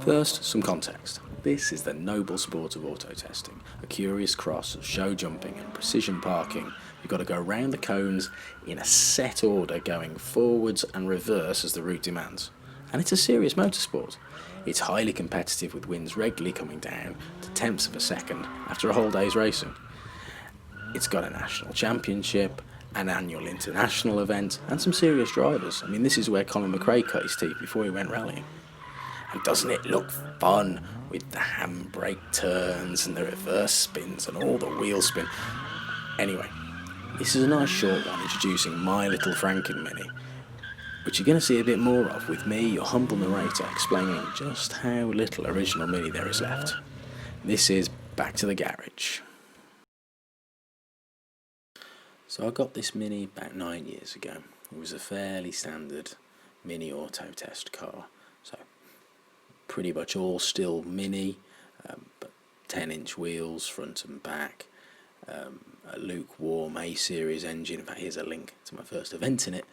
First, some context. This is the noble sport of auto testing, a curious cross of show jumping and precision parking. You've got to go around the cones in a set order, going forwards and reverse as the route demands. And it's a serious motorsport. It's highly competitive, with wins regularly coming down to tenths of a second after a whole day's racing. It's got a national championship, an annual international event, and some serious drivers. I mean, this is where Colin McRae cut his teeth before he went rallying. And doesn't it look fun with the handbrake turns and the reverse spins and all the wheel spin? Anyway, this is a nice short one introducing my little Franken Mini, which you're going to see a bit more of with me, your humble narrator, explaining just how little original Mini there is left. This is Back to the Garage. So I got this Mini about 9 years ago. It was a fairly standard Mini auto test car, so pretty much all still Mini, but 10-inch wheels front and back, a lukewarm A-series engine. In fact, here's a link to my first event in it,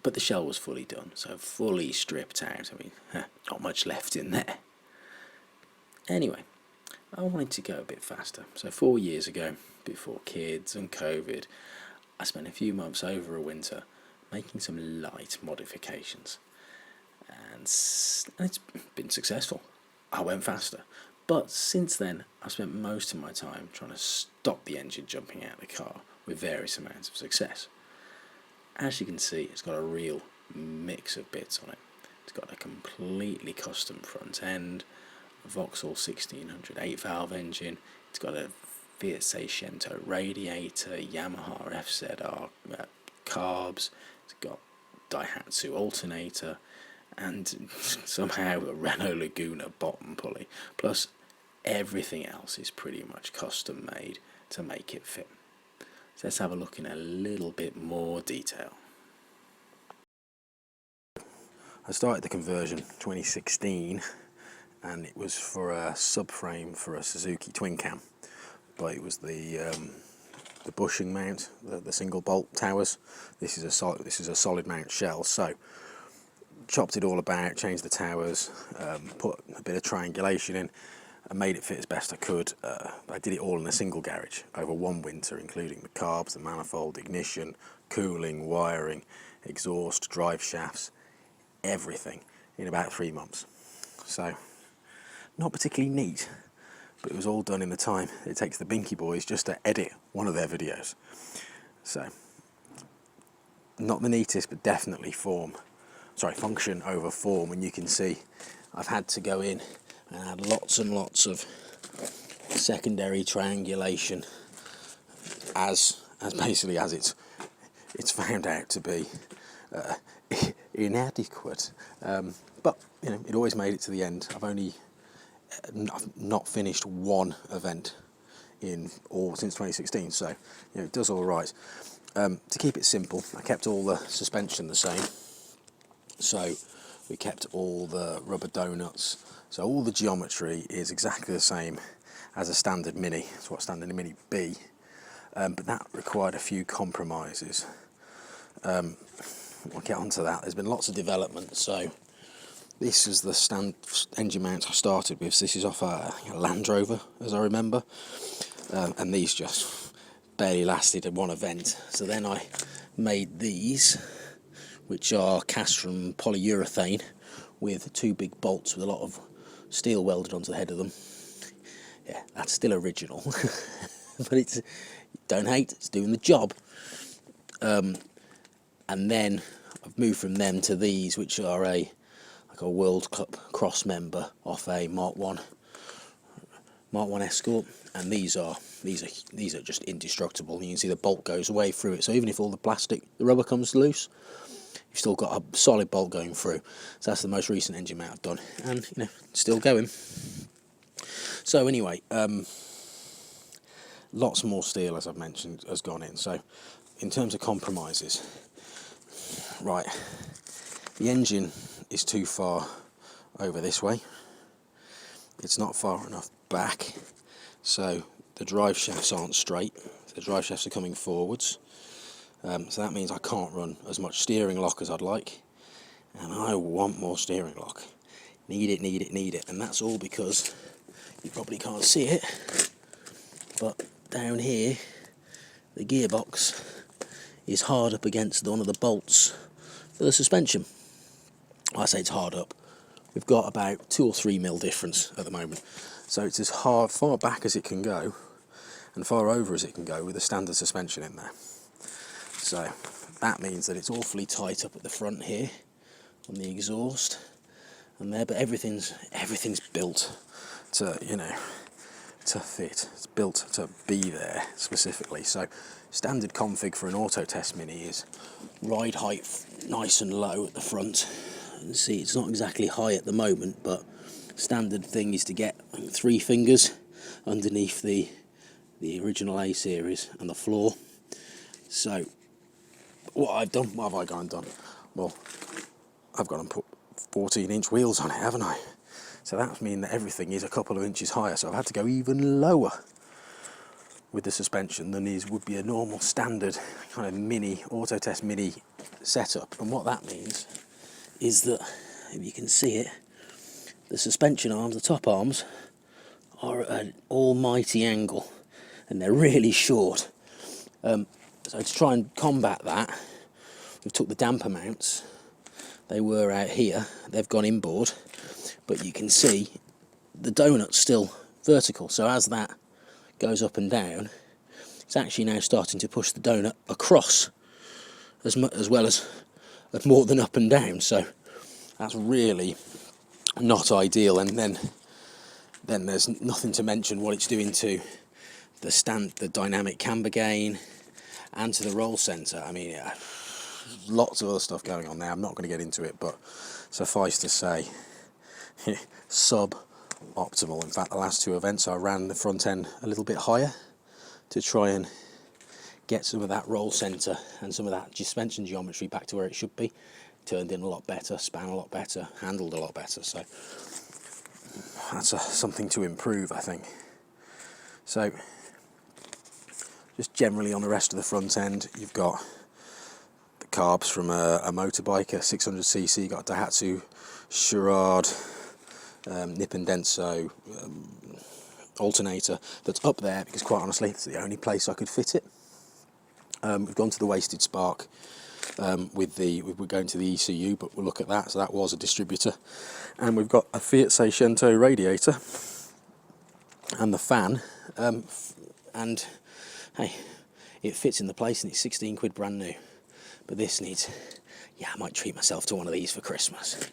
but the shell was fully done, so fully stripped out. I mean, not much left in there. Anyway, I wanted to go a bit faster, so 4 years ago, before kids and COVID, I spent a few months over a winter making some light modifications, and it's been successful. I went faster, but since then I've spent most of my time trying to stop the engine jumping out of the car, with various amounts of success. As you can see, it's got a real mix of bits on it. It's got a completely custom front end, a Vauxhall 1600 8-valve engine. It's got a Fiat Seicento radiator, Yamaha FZR carbs. It's got Daihatsu alternator, and somehow a Renault Laguna bottom pulley. Plus, everything else is pretty much custom made to make it fit. So let's have a look in a little bit more detail. I started the conversion 2016, and it was for a subframe for a Suzuki twin cam. But it was the bushing mount, the single bolt towers. This is a solid mount shell. So chopped it all about, changed the towers, put a bit of triangulation in, and made it fit as best I could. I did it all in a single garage over one winter, including the carbs, the manifold, ignition, cooling, wiring, exhaust, drive shafts, everything in about 3 months. So not particularly neat, but it was all done in the time it takes the Binky Boys just to edit one of their videos. So, not the neatest, but definitely function over form. And you can see I've had to go in and add lots and lots of secondary triangulation as basically as it's found out to be inadequate. But you know, it always made it to the end. I've not finished one event since 2016, so you know, it does all right. To keep it simple, I kept all the suspension the same. So we kept all the rubber donuts. So all the geometry is exactly the same as a standard Mini. It's what standard Mini be. But that required a few compromises. We'll get onto that. There's been lots of development. So this is the engine mount I started with. So this is off a Land Rover, as I remember, and these just barely lasted at one event. So then I made these, which are cast from polyurethane with 2 big bolts with a lot of steel welded onto the head of them. Yeah, that's still original, but it's, don't hate, it's doing the job. And then I've moved from them to these, which are like a World Cup cross member off a Mark 1 Escort, and these are just indestructible. You can see the bolt goes away through it, so even if all the rubber comes loose, you've still got a solid bolt going through. So that's the most recent engine mount I've done, and you know, still going. So anyway, lots more steel, as I've mentioned, has gone in. So in terms of compromises, right, the engine is too far over this way. It's not far enough back, so the drive shafts aren't straight. The drive shafts are coming forwards, so that means I can't run as much steering lock as I'd like, and I want more steering lock. Need it, and that's all because you probably can't see it, but down here the gearbox is hard up against one of the bolts for the suspension. I say it's hard up. We've got about 2 or 3 mil difference at the moment, so it's as far back as it can go and far over as it can go with a standard suspension in there. So that means that it's awfully tight up at the front here on the exhaust and there, but everything's built to, you know, to fit. It's built to be there specifically. So standard config for an Autotest Mini is ride height nice and low at the front. And see, it's not exactly high at the moment, but standard thing is to get 3 fingers underneath the original A series and the floor. So what have I gone and done? Well, I've gone and put 14-inch wheels on it, haven't I? So that means that everything is a couple of inches higher, so I've had to go even lower with the suspension than would be a normal standard kind of mini Autotest Mini setup. And what that means is that, if you can see it, the suspension arms, the top arms, are at an almighty angle and they're really short. So to try and combat that, we've took the damper mounts. They were out here, they've gone inboard, but you can see the donut's still vertical, so as that goes up and down, it's actually now starting to push the donut across as well as more than up and down, so that's really not ideal. And then there's nothing to mention what it's doing to the dynamic camber gain and to the roll centre. I mean, yeah, lots of other stuff going on there. I'm not going to get into it, but suffice to say, sub-optimal. In fact, the last 2 events I ran the front end a little bit higher to try and get some of that roll centre and some of that suspension geometry back to where it should be. Turned in a lot better, span a lot better, handled a lot better, so that's something to improve, I think. So just generally on the rest of the front end, you've got the carbs from a motorbike, a 600cc, you've got a Daihatsu Charade Nippon Denso alternator that's up there because, quite honestly, it's the only place I could fit it. We've gone to the Wasted Spark we're going to the ECU, but we'll look at that. So that was a distributor, and we've got a Fiat Seicento radiator and the fan, and hey, it fits in the place, and it's 16 quid brand new. But this needs, yeah, I might treat myself to one of these for Christmas.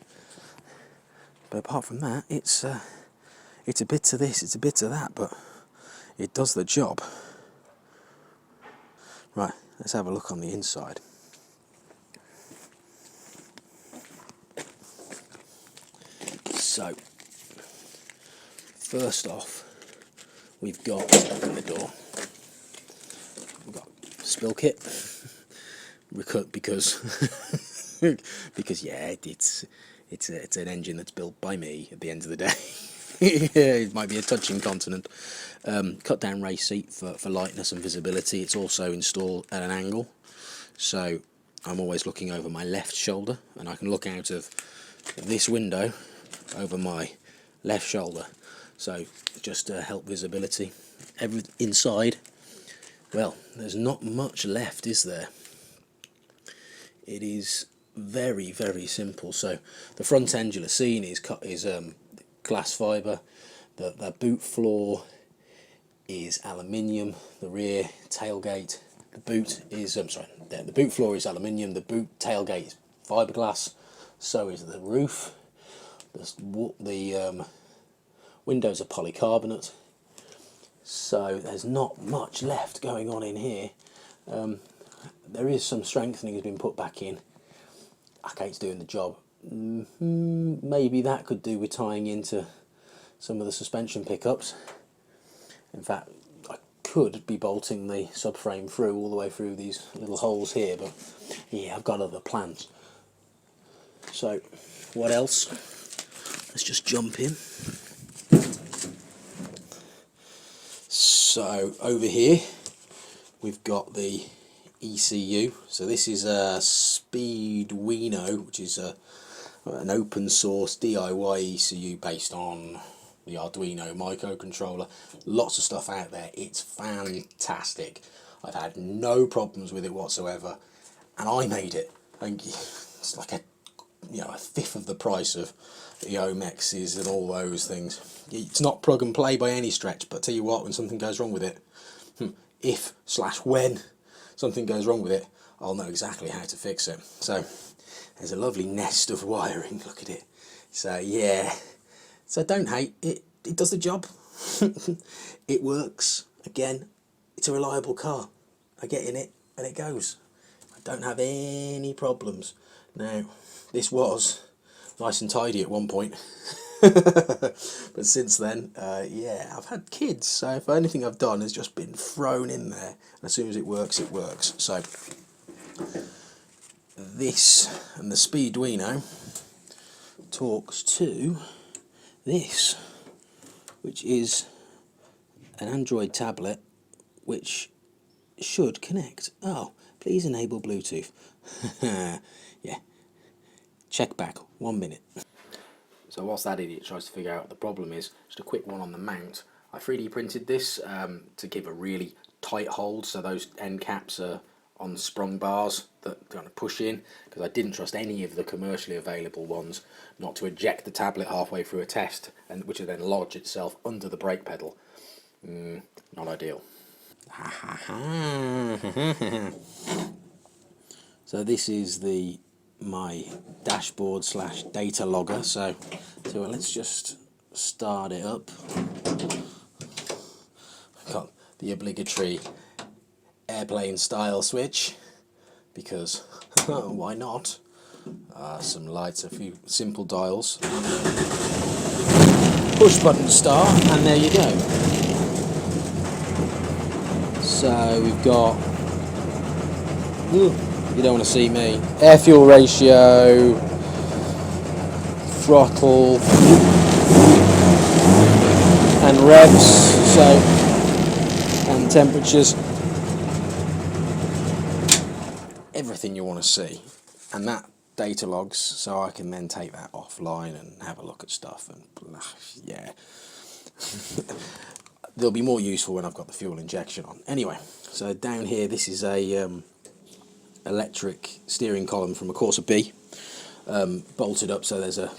But apart from that, it's a bit to this, it's a bit to that, but it does the job. Right, let's have a look on the inside. So, first off, we've got, open the door, we've got spill kit, because yeah, it's an engine that's built by me at the end of the day. It might be a touching continent. Cut down race seat for lightness and visibility. It's also installed at an angle, so I'm always looking over my left shoulder, and I can look out of this window over my left shoulder, so just to help visibility. Inside, well, there's not much left, is there? It is very, very simple. So the front end you'll have seen is glass fibre, the boot floor is aluminium, the rear tailgate, the boot is the boot floor is aluminium, the boot tailgate is fiberglass, so is the roof. The windows are polycarbonate, so there's not much left going on in here. There is some strengthening has been put back in. Okay, it's doing the job. Maybe that could do with tying into some of the suspension pickups. In fact, I could be bolting the subframe through all the way through these little holes here, but yeah, I've got other plans. So, what else? Let's just jump in. So, over here, we've got the ECU. So this is a Speedwino, which is a an open source DIY ECU based on the Arduino microcontroller. Lots of stuff out there. It's fantastic. I've had no problems with it whatsoever, and I made it. And it's like a fifth of the price of the Omexes and all those things. It's not plug and play by any stretch, but tell you what, when something goes wrong with it, when something goes wrong with it, I'll know exactly how to fix it. So there's a lovely nest of wiring. Look at it. So yeah. So don't hate it. It does the job. It works. Again, it's a reliable car. I get in it and it goes. I don't have any problems. Now, this was nice and tidy at one point. But since then, yeah, I've had kids, so if anything I've done has just been thrown in there, and as soon as it works, it works. So this and the Speeduino talks to this, which is an Android tablet which should connect. Oh, please enable Bluetooth. Yeah, check back 1 minute. So whilst that idiot tries to figure out what the problem is, just a quick one on the mount. I 3D printed this to give a really tight hold, so those end caps are on sprung bars that kind of push in, because I didn't trust any of the commercially available ones not to eject the tablet halfway through a test, and which would then lodge itself under the brake pedal. Not ideal. So this is my dashboard / data logger. So let's just start it up. Got the obligatory airplane style switch, because why not? Some lights, a few simple dials, push button start, and there you go. So we've got, you don't want to see me, air fuel ratio, throttle, and revs, and temperatures, everything you want to see, and that data logs, so I can then take that offline and have a look at stuff, and yeah. They'll be more useful when I've got the fuel injection on. Anyway, so down here, this is a electric steering column from a Corsa B, bolted up, so there's a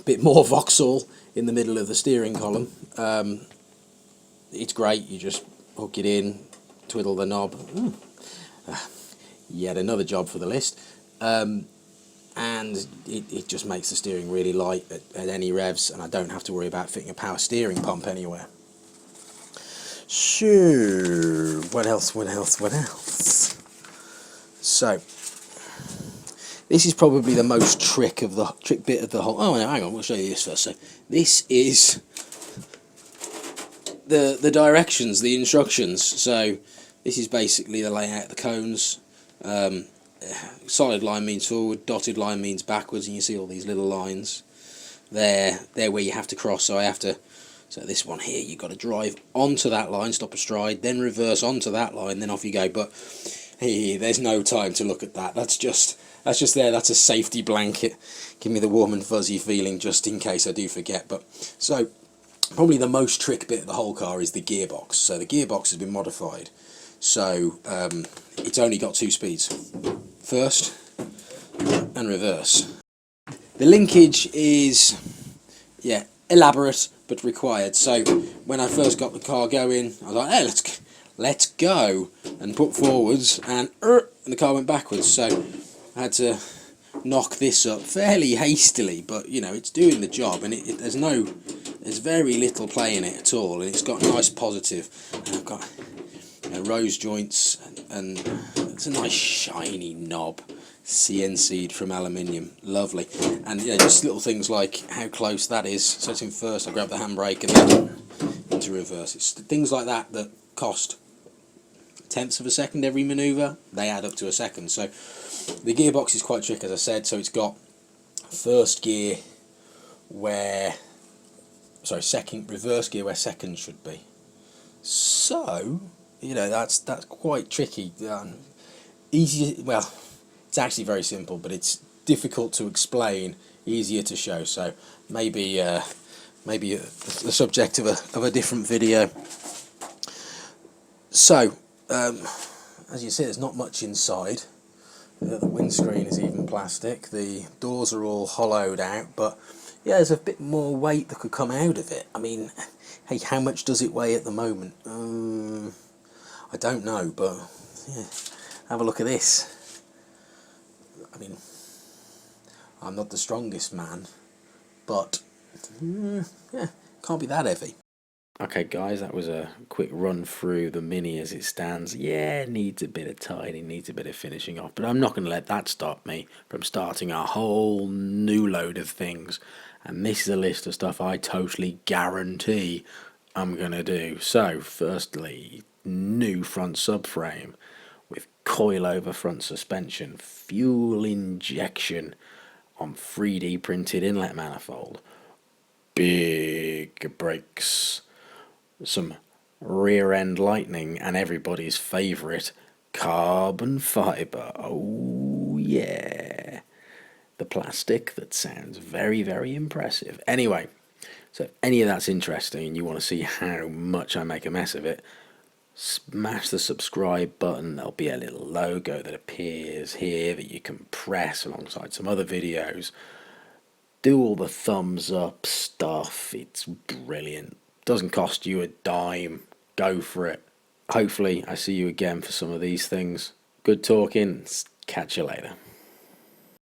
bit more Vauxhall in the middle of the steering column. It's great. You just hook it in, twiddle the knob. Yet another job for the list. And it just makes the steering really light at any revs, and I don't have to worry about fitting a power steering pump anywhere. So, what else? So, this is probably the most trick bit of the whole. Oh no, hang on, we'll show you this first. So, this is the directions, the instructions. So, this is basically the layout of the cones. Solid line means forward, dotted line means backwards, and you see all these little lines. They're where you have to cross, so this one here, you've got to drive onto that line, stop a stride, then reverse onto that line, then off you go. But hey, there's no time to look at that. That's just there. That's a safety blanket. Give me the warm and fuzzy feeling just in case I do forget. But so probably the most trick bit of the whole car is the gearbox. So the gearbox has been modified. So it's only got 2 speeds, first and reverse. The linkage is, yeah, elaborate but required. So when I first got the car going, I was like, hey, let's go, and put forwards, and the car went backwards. So I had to knock this up fairly hastily, but you know, it's doing the job, and there's very little play in it at all, and it's got nice positive. And I've got rose joints, and it's a nice shiny knob, CNC'd from aluminium, lovely. And just little things like how close that is. So it's in first, I grab the handbrake and then into reverse. It's things like that that cost tenths of a second every manoeuvre. They add up to a second. So the gearbox is quite tricky, as I said. So it's got reverse gear where second should be. So that's quite tricky. Easy. Well, it's actually very simple, but it's difficult to explain, easier to show. So maybe maybe the subject of a different video. So as you see, there's not much inside. The windscreen is even plastic. The doors are all hollowed out, but yeah, there's a bit more weight that could come out of it. I mean, hey, how much does it weigh at the moment? I don't know, but yeah, have a look at this. I mean, I'm not the strongest man, but yeah, can't be that heavy. Okay guys, that was a quick run through the Mini as it stands. Yeah, needs a bit of tidying, needs a bit of finishing off, but I'm not going to let that stop me from starting a whole new load of things. And this is a list of stuff I totally guarantee I'm going to do. So, firstly, new front subframe with coilover front suspension, fuel injection on 3D printed inlet manifold, big brakes, some rear end lightning, and everybody's favourite, carbon fibre. Oh yeah, the plastic that sounds very, very impressive. Anyway, so if any of that's interesting and you want to see how much I make a mess of it, smash the subscribe button. There'll be a little logo that appears here that you can press alongside some other videos. Do all the thumbs up stuff. It's brilliant. Doesn't cost you a dime. Go for it. Hopefully I see you again for some of these things. Good talking. Catch you later.